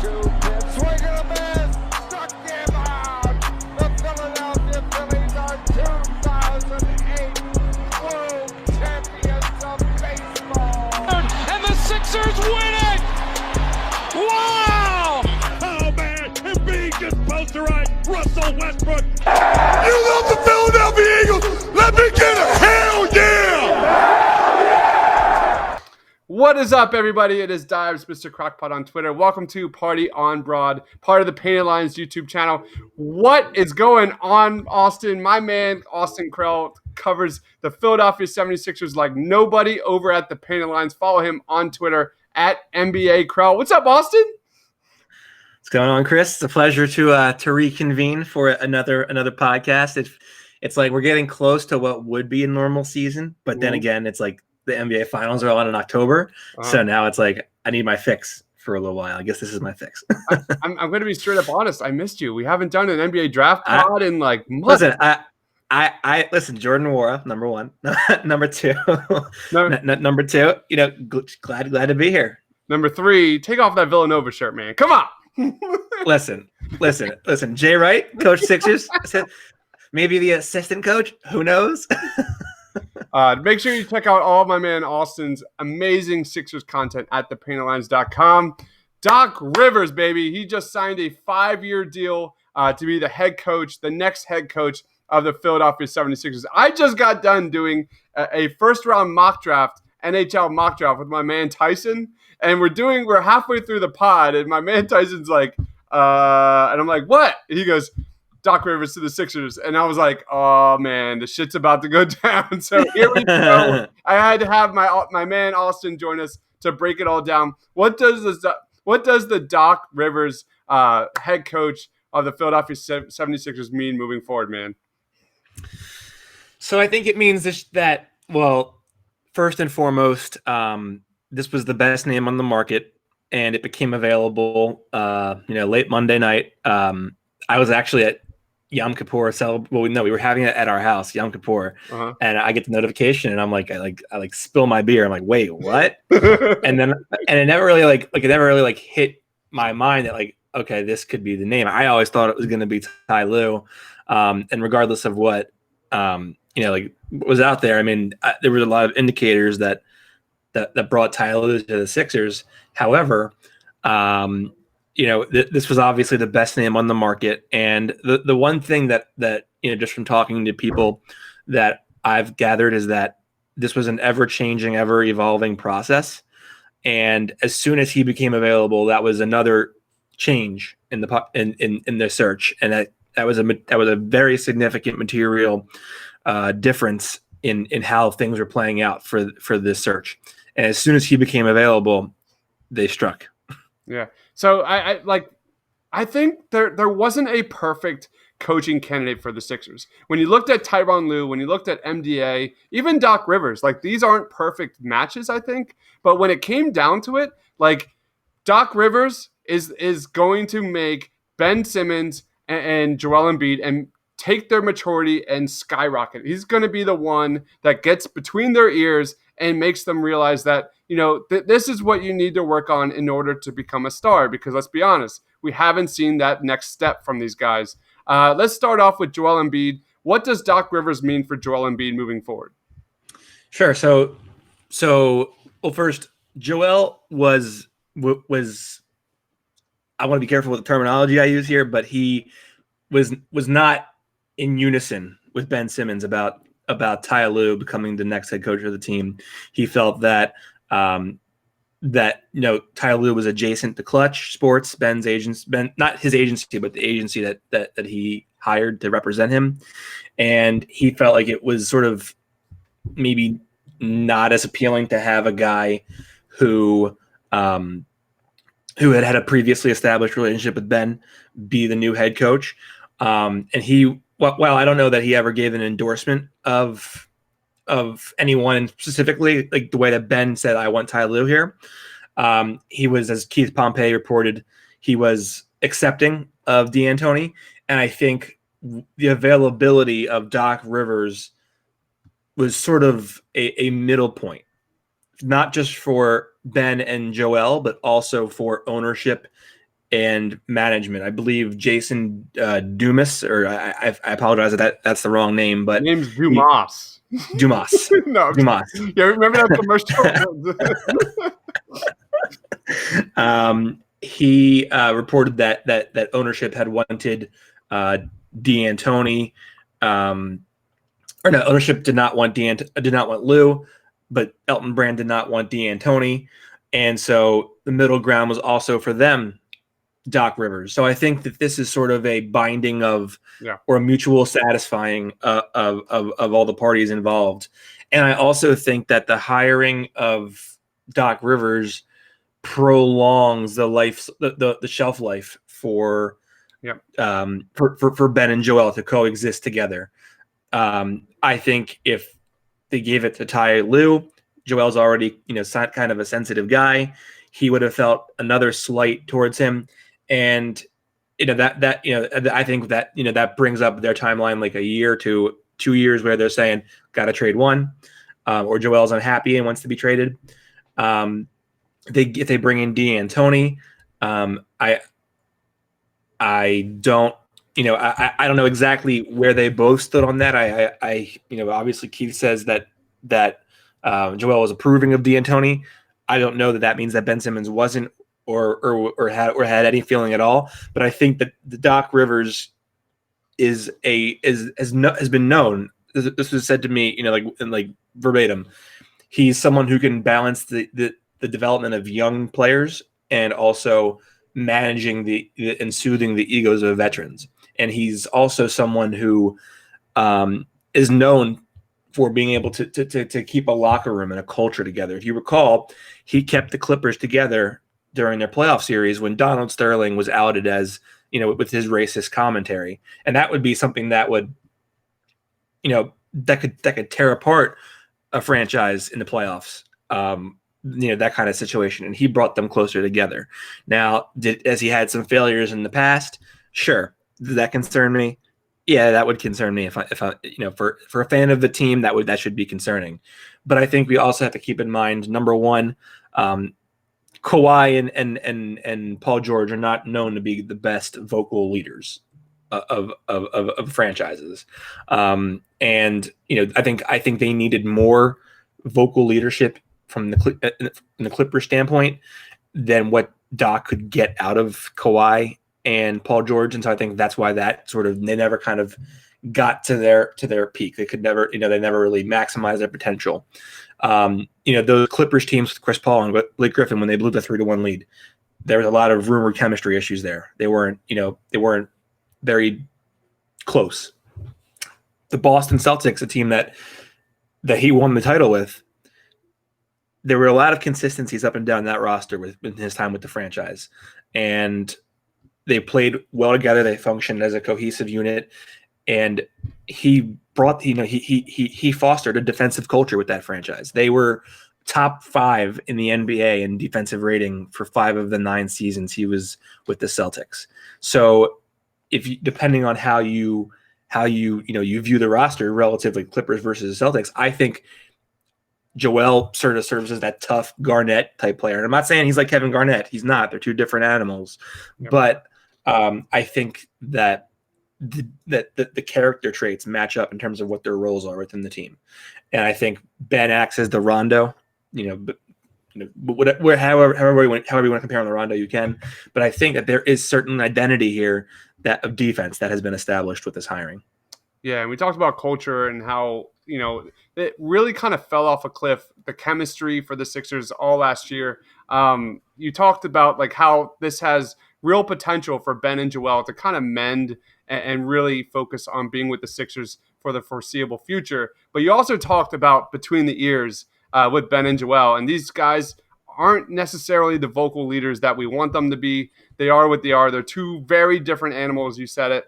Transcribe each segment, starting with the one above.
Swing and a miss. Struck him out. The Philadelphia Phillies are 2008 World Champions of Baseball. And the Sixers win it! Wow! Oh man, Embiid just posterized Russell Westbrook. You love the Philadelphia Eagles. Let me get a hell yeah! What is up, everybody? It is Dives, Mr. Crockpot on Twitter. Welcome to Party on Broad, part of the Painted Lines YouTube channel. What is going on, Austin? My man, Austin Krell, covers the Philadelphia 76ers like nobody over at the Painted Lines. Follow him on Twitter at NBA Krell. What's up, Austin? What's going on, Chris? It's a pleasure to reconvene for another podcast. It's like we're getting close to what would be a normal season, but then again, it's like the NBA Finals are on in October, so now it's like I need my fix for a little while. I guess this is my fix. I'm going to be straight up honest. I missed you. We haven't done an NBA draft pod in like months. Listen, I listen. Jordan Nwora, number one. Number two, number two. You know, glad to be here. Number three, take off that Villanova shirt, man. Come on. Listen. Jay Wright, coach Sixers. Maybe the assistant coach. Who knows? Make sure you check out all of my man Austin's amazing Sixers content at thepainterlines.com. Doc Rivers, baby. He just signed a 5-year deal to be the head coach, the next head coach of the Philadelphia 76ers. I just got done doing a first-round mock draft, NHL mock draft with my man Tyson, and we're halfway through the pod, and my man Tyson's like, and I'm like, what? And he goes, Doc Rivers to the Sixers. And I was like, oh, man, the shit's about to go down. So here we go. I had to have my man Austin join us to break it all down. What does the Doc Rivers head coach of the Philadelphia 76ers mean moving forward, man? So I think it means that, well, first and foremost, this was the best name on the market, and it became available late Monday night. I was actually at Yom Kippur we were having it at our house, Yom Kippur, and I get the notification, and I'm like, I spill my beer. I'm like, wait, what? and it never really hit my mind that like, okay, this could be the name. I always thought it was going to be Ty Lue, and regardless of what was out there, I mean, there were a lot of indicators that brought Ty Lue to the Sixers. However, this was obviously the best name on the market. And the one thing that just from talking to people that I've gathered is that this was an ever-changing, ever-evolving process. And as soon as he became available, that was another change in the search. And that was a very significant material difference in how things were playing out for this search. And as soon as he became available, they struck. Yeah. So I think there wasn't a perfect coaching candidate for the Sixers. When you looked at Tyronn Lue, when you looked at MDA, even Doc Rivers, like these aren't perfect matches, I think. But when it came down to it, like Doc Rivers is going to make Ben Simmons and Joel Embiid and take their maturity and skyrocket. He's going to be the one that gets between their ears and makes them realize that, this is what you need to work on in order to become a star. Because let's be honest, we haven't seen that next step from these guys. Let's start off with Joel Embiid. What does Doc Rivers mean for Joel Embiid moving forward? Sure. So well, first, Joel was I want to be careful with the terminology I use here, but he was not in unison with Ben Simmons about Ty Lue becoming the next head coach of the team. He felt that Ty Lue was adjacent to Clutch Sports, Ben's agency, not his agency, but the agency that he hired to represent him, and he felt like it was sort of maybe not as appealing to have a guy who had a previously established relationship with Ben be the new head coach, and he. Well, I don't know that he ever gave an endorsement of anyone specifically, like the way that Ben said, I want Ty Lue here. He was, as Keith Pompey reported, he was accepting of D'Antoni. And I think the availability of Doc Rivers was sort of a middle point, not just for Ben and Joel, but also for ownership and management. I believe Jason Dumas, or I apologize if that's the wrong name, but name's Dumas. Dumas. No, Dumas. Yeah, remember that commercial? He reported that ownership had wanted D'Antoni, or no, ownership did not want Lou, but Elton Brand did not want D'Antoni, and so the middle ground was also for them Doc Rivers. So I think that this is sort of a binding of, or a mutual satisfying of all the parties involved. And I also think that the hiring of Doc Rivers prolongs the shelf life for Ben and Joel to coexist together. I think if they gave it to Ty Lue, Joel's already kind of a sensitive guy. He would have felt another slight towards him. And I think that brings up their timeline like a year to 2 years where they're saying got to trade one, or Joel's unhappy and wants to be traded. If they bring in D'Antoni, I don't know exactly where they both stood on that. I obviously Keith says that Joel was approving of D'Antoni. I don't know that means that Ben Simmons wasn't or had any feeling at all. But I think that the Doc Rivers has been known. This was said to me, like verbatim. He's someone who can balance the development of young players and also managing and soothing the egos of veterans. And he's also someone who is known for being able to keep a locker room and a culture together. If you recall, he kept the Clippers together during their playoff series when Donald Sterling was outed as, with his racist commentary. And that would be something that would, that could tear apart a franchise in the playoffs. That kind of situation. And he brought them closer together. Now, has he had some failures in the past? Sure. Does that concern me? Yeah, that would concern me if I for a fan of the team, that should be concerning. But I think we also have to keep in mind, number one, Kawhi and Paul George are not known to be the best vocal leaders of franchises. And I think they needed more vocal leadership from the Clippers standpoint than what Doc could get out of Kawhi and Paul George. And so I think that's why they never kind of got to their peak. They could never, they never really maximized their potential. Those Clippers teams with Chris Paul and Blake Griffin, when they blew the 3-1 lead, there was a lot of rumored chemistry issues there. They weren't very close. The Boston Celtics, a team that he won the title with, there were a lot of consistencies up and down that roster in his time with the franchise. And they played well together. They functioned as a cohesive unit. And he brought, he fostered a defensive culture with that franchise. They were top 5 in the NBA in defensive rating for 5 of the 9 seasons he was with the Celtics. So depending on how you view the roster relatively Clippers versus the Celtics, I think Joel sort of serves as that tough Garnett type player. And I'm not saying he's like Kevin Garnett. He's not. They're two different animals. Yep. But I think that the character traits match up in terms of what their roles are within the team. And I think Ben acts as the Rondo, however you want to compare on the Rondo, you can. But I think that there is certain identity here of defense that has been established with this hiring. Yeah, and we talked about culture and how, it really kind of fell off a cliff, the chemistry for the Sixers all last year. You talked about like how this has real potential for Ben and Joel to kind of mend and really focus on being with the Sixers for the foreseeable future. But you also talked about between the ears with Ben and Joel, and these guys aren't necessarily the vocal leaders that we want them to be. They are what they are. They're two very different animals. You said it.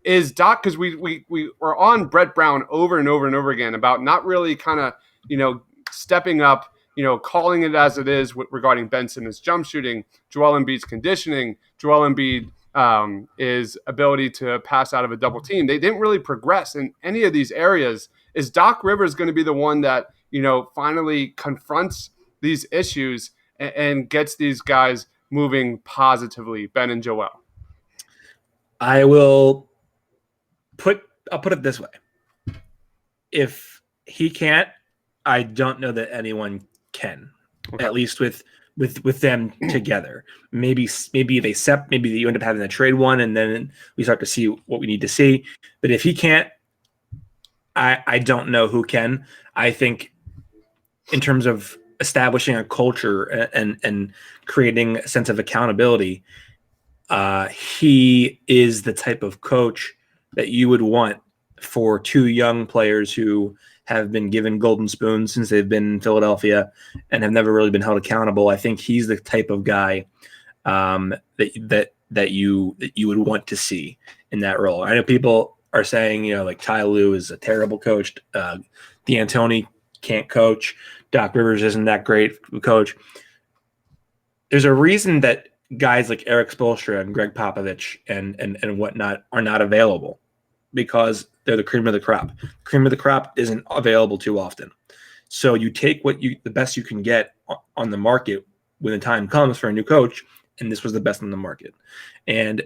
Is Doc, because we were on Brett Brown over and over and over again about not really kind of, stepping up, calling it as it is regarding Ben Simmons' jump shooting, Joel Embiid's conditioning, Joel Embiid is ability to pass out of a double team. They didn't really progress in any of these areas. Is Doc Rivers going to be the one that, finally confronts these issues and gets these guys moving positively, Ben and Joel? I'll put it this way. If he can't, I don't know that anyone can. Okay. At least with them together. Maybe maybe you end up having to trade one, and then we start to see what we need to see. But if he can't, I don't know who can. I think in terms of establishing a culture and creating a sense of accountability, he is the type of coach that you would want for two young players who have been given golden spoons since they've been in Philadelphia and have never really been held accountable. I think he's the type of guy that you would want to see in that role. I know people are saying, like Ty Lue is a terrible coach. D'Antoni can't coach. Doc Rivers isn't that great coach. There's a reason that guys like Eric Spoelstra and Greg Popovich and whatnot are not available, because they're the cream of the crop. Cream of the crop isn't available too often. So you take the best you can get on the market when the time comes for a new coach, and this was the best on the market. And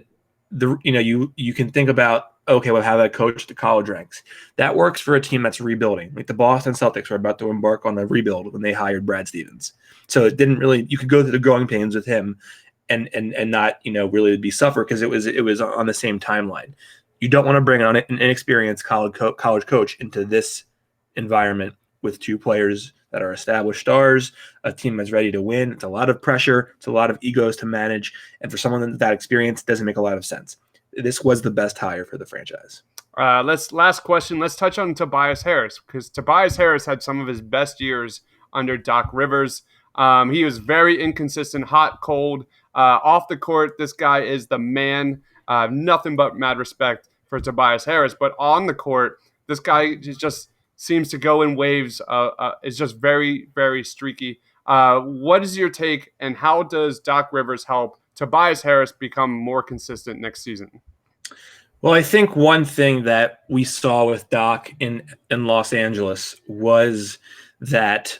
you can think about, okay, well, how that coach the college ranks. That works for a team that's rebuilding. Like the Boston Celtics were about to embark on a rebuild when they hired Brad Stevens. So it didn't really, you could go through the growing pains with him and not, really be suffer, because it was on the same timeline. You don't want to bring on an inexperienced college coach into this environment with two players that are established stars, a team that's ready to win. It's a lot of pressure. It's a lot of egos to manage. And for someone with that experience, it doesn't make a lot of sense. This was the best hire for the franchise. Last question. Let's touch on Tobias Harris, because Tobias Harris had some of his best years under Doc Rivers. He was very inconsistent, hot, cold. Off the court, this guy is the man. Nothing but mad respect for Tobias Harris. But on the court, this guy just seems to go in waves. It's just very, very streaky. What is your take, and how does Doc Rivers help Tobias Harris become more consistent next season? Well, I think one thing that we saw with Doc in Los Angeles was that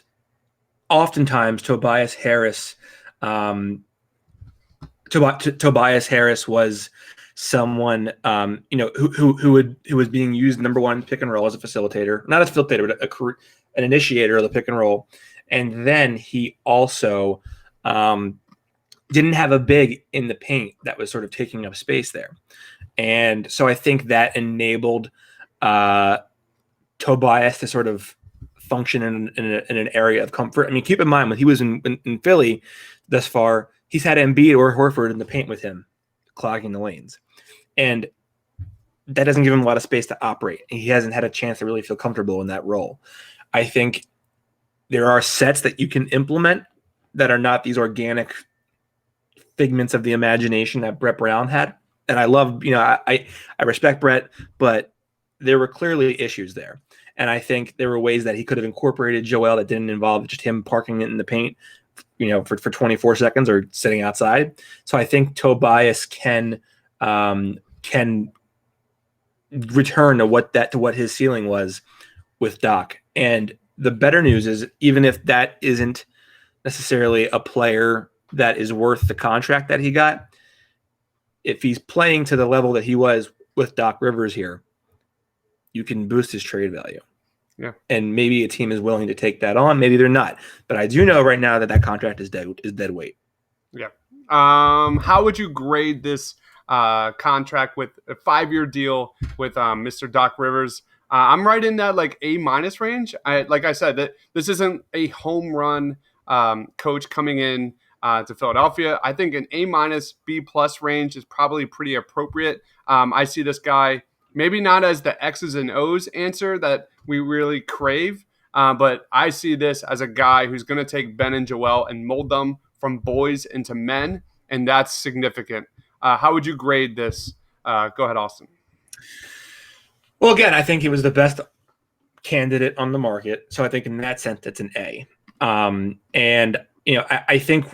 oftentimes Tobias Harris was someone who was being used number one pick and roll as a facilitator, not as a facilitator, but an initiator of the pick and roll. And then he also didn't have a big in the paint that was sort of taking up space there. And so I think that enabled Tobias to sort of function in an area of comfort. I mean, keep in mind, when he was in Philly thus far, he's had Embiid or Horford in the paint with him, clogging the lanes. And that doesn't give him a lot of space to operate. He hasn't had a chance to really feel comfortable in that role. I think there are sets that you can implement that are not these organic figments of the imagination that Brett Brown had. And I love, I respect Brett, but there were clearly issues there. And I think there were ways that he could have incorporated Joel that didn't involve just him parking it in the paint, for 24 seconds or sitting outside. So I think Tobias can return to what his ceiling was with Doc. And the better news is, even if that isn't necessarily a player that is worth the contract that he got, if he's playing to the level that he was with Doc Rivers here, you can boost his trade value. Yeah. And maybe a team is willing to take that on. Maybe they're not. But I do know right now that contract is dead weight. Yeah. How would you grade this contract with a 5-year deal with Mr. Doc Rivers? I'm right in that A- range. Like I said, that this isn't a home run coach coming in to Philadelphia. I think an A-, B+ range is probably pretty appropriate. I see this guy maybe not as the X's and O's answer that we really crave, but I see this as a guy who's going to take Ben and Joel and mold them from boys into men, and that's significant. How would you grade this? Go ahead, Austin. Well, again, I think he was the best candidate on the market, so I think in that sense it's an A. And I think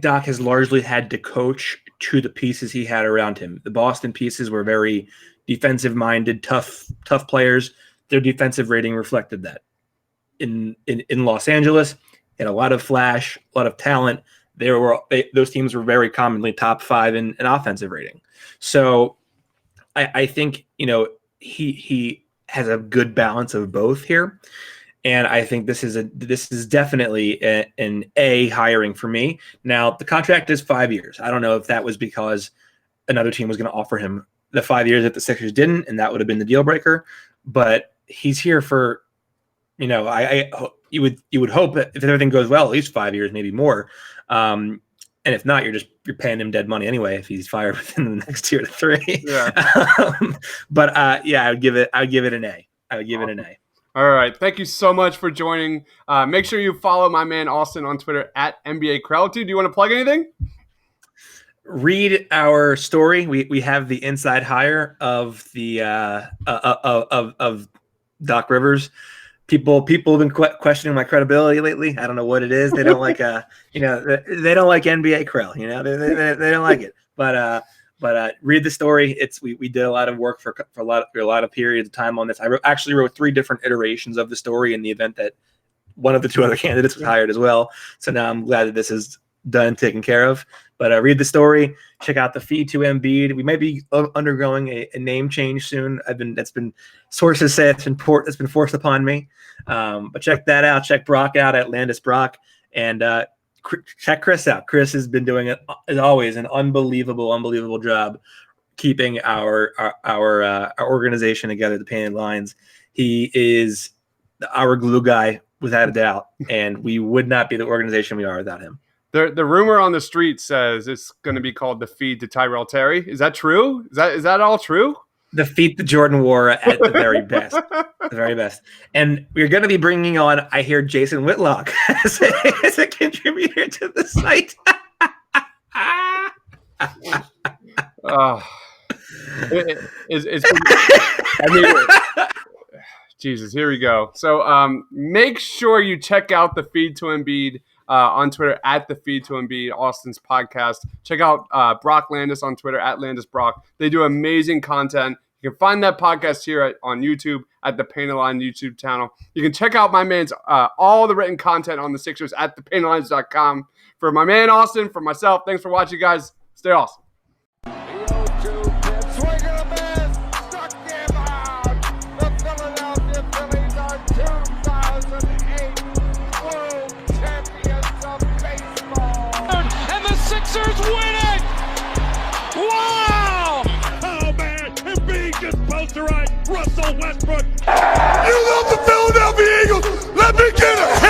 Doc has largely had to coach to the pieces he had around him. The Boston pieces were very defensive-minded, tough players. Their defensive rating reflected that. In Los Angeles, he had a lot of flash, a lot of talent, those teams were very commonly top 5 in offensive rating. So I think, he has a good balance of both here. And I think this is definitely an A hiring for me. Now, the contract is 5 years. I don't know if that was because another team was going to offer him the 5 years that the Sixers didn't, and that would have been the deal breaker. But he's here for, you would hope that if everything goes well, at least 5 years, maybe more. And if not, you're paying him dead money anyway if he's fired within the next 2 to 3. Yeah. I would give it an A. I would give it an A. All right. Thank you so much for joining. Make sure you follow my man Austin on Twitter at NBA Creality. Do you want to plug anything? Read our story. We have the inside hire of the of Doc Rivers. People have been questioning my credibility lately. I don't know what it is. They don't like they don't like NBA Creel. They don't like it. But read the story. We did a lot of work for a lot of periods of time on this. I actually wrote 3 different iterations of the story in the event that one of the 2 other candidates was hired as well. So now I'm glad that this is done, taken care of. But read the story. Check out the feed to Embiid. We might be undergoing a name change soon. Sources say it's been forced upon me. But check that out. Check Brock out at Landis Brock, and check Chris out. Chris has been doing, as always, an unbelievable job keeping our organization together, the Painted Lines. He is our glue guy, without a doubt, and we would not be the organization we are without him. The rumor on the street says it's going to be called the feed to Tyrell Terry. Is that true? Is that all true? The feed that Jordan wore at the very best. The very best. And we're going to be bringing on, I hear, Jason Whitlock as a contributor to the site. Jesus, here we go. So make sure you check out the feed to Embiid on Twitter at the feed to Embiid, Austin's podcast. Check out Brock Landis on Twitter at Landis Brock. They do amazing content. You can find that podcast here on YouTube at the Painted Line YouTube channel. You can check out my man's all the written content on the Sixers at thepaintedlines.com. For my man Austin, for myself, thanks for watching, guys. Stay awesome. Sixers win it! Wow! Oh man, Embiid just posted right. Russell Westbrook. You love the Philadelphia Eagles. Let me get it.